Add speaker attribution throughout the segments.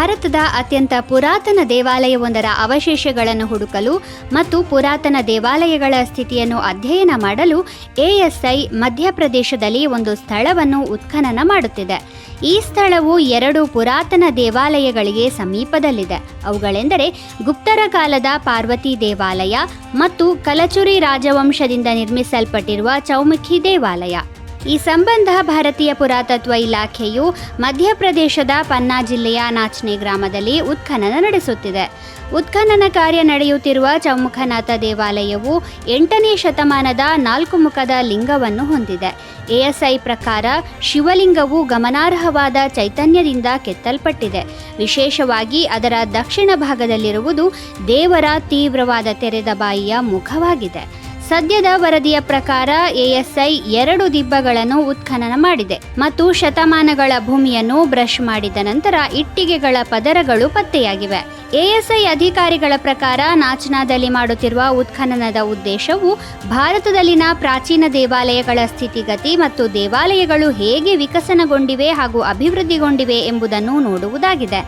Speaker 1: ಭಾರತದ ಅತ್ಯಂತ ಪುರಾತನ ದೇವಾಲಯವೊಂದರ ಅವಶೇಷಗಳನ್ನು ಹುಡುಕಲು ಮತ್ತು ಪುರಾತನ ದೇವಾಲಯಗಳ ಸ್ಥಿತಿಯನ್ನು ಅಧ್ಯಯನ ಮಾಡಲು ASI ಮಧ್ಯಪ್ರದೇಶದಲ್ಲಿ ಒಂದು ಸ್ಥಳವನ್ನು ಉತ್ಖನನ ಮಾಡುತ್ತಿದೆ. ಈ ಸ್ಥಳವು 2 ಪುರಾತನ ದೇವಾಲಯಗಳಿಗೆ ಸಮೀಪದಲ್ಲಿದೆ. ಅವುಗಳೆಂದರೆ ಗುಪ್ತರ ಕಾಲದ ಪಾರ್ವತಿ ದೇವಾಲಯ ಮತ್ತು ಕಲಚುರಿ ರಾಜವಂಶದಿಂದ ನಿರ್ಮಿಸಲ್ಪಟ್ಟಿರುವ ಚೌಮುಖಿ ದೇವಾಲಯ. ಈ ಸಂಬಂಧ ಭಾರತೀಯ ಪುರಾತತ್ವ ಇಲಾಖೆಯು ಮಧ್ಯಪ್ರದೇಶದ ಪನ್ನಾ ಜಿಲ್ಲೆಯ ನಾಚ್ನೆ ಗ್ರಾಮದಲ್ಲಿ ಉತ್ಖನನ ನಡೆಸುತ್ತಿದೆ. ಉತ್ಖನನ ಕಾರ್ಯ ನಡೆಯುತ್ತಿರುವ ಚೌಮುಖನಾಥ ದೇವಾಲಯವು 8ನೇ ಶತಮಾನದ 4 ಮುಖದ ಲಿಂಗವನ್ನು ಹೊಂದಿದೆ. ASI ಪ್ರಕಾರ ಶಿವಲಿಂಗವು ಗಮನಾರ್ಹವಾದ ಚೈತನ್ಯದಿಂದ ಕೆತ್ತಲ್ಪಟ್ಟಿದೆ. ವಿಶೇಷವಾಗಿ ಅದರ ದಕ್ಷಿಣ ಭಾಗದಲ್ಲಿರುವುದು ದೇವರ ತೀವ್ರವಾದ ತೆರೆದ ಬಾಯಿಯ ಮುಖವಾಗಿದೆ. ಸದ್ಯದ ವರದಿಯ ಪ್ರಕಾರ ASI 2 ದಿಬ್ಬಗಳನ್ನು ಉತ್ಖನನ ಮಾಡಿದೆ ಮತ್ತು ಶತಮಾನಗಳ ಭೂಮಿಯನ್ನು ಬ್ರಷ್ ಮಾಡಿದ ನಂತರ ಇಟ್ಟಿಗೆಗಳ ಪದರಗಳು ಪತ್ತೆಯಾಗಿವೆ. ASI ಅಧಿಕಾರಿಗಳ ಪ್ರಕಾರ ನಾಚ್ನಾದಲ್ಲಿ ಮಾಡುತ್ತಿರುವ ಉತ್ಖನನದ ಉದ್ದೇಶವು ಭಾರತದಲ್ಲಿನ ಪ್ರಾಚೀನ ದೇವಾಲಯಗಳ ಸ್ಥಿತಿಗತಿ ಮತ್ತು ದೇವಾಲಯಗಳು ಹೇಗೆ ವಿಕಸನಗೊಂಡಿವೆ ಹಾಗೂ ಅಭಿವೃದ್ಧಿಗೊಂಡಿವೆ ಎಂಬುದನ್ನು ನೋಡುವುದಾಗಿದೆ.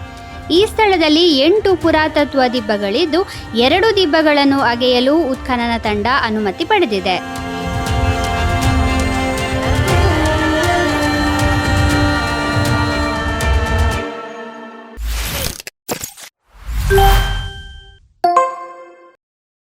Speaker 1: ಈ ಸ್ಥಳದಲ್ಲಿ 8 ಪುರಾತತ್ವ ದಿಬ್ಬಗಳಿದ್ದು 2 ದಿಬ್ಬಗಳನ್ನು ಅಗೆಯಲು ಉತ್ಖನನ ತಂಡ ಅನುಮತಿ ಪಡೆದಿದೆ.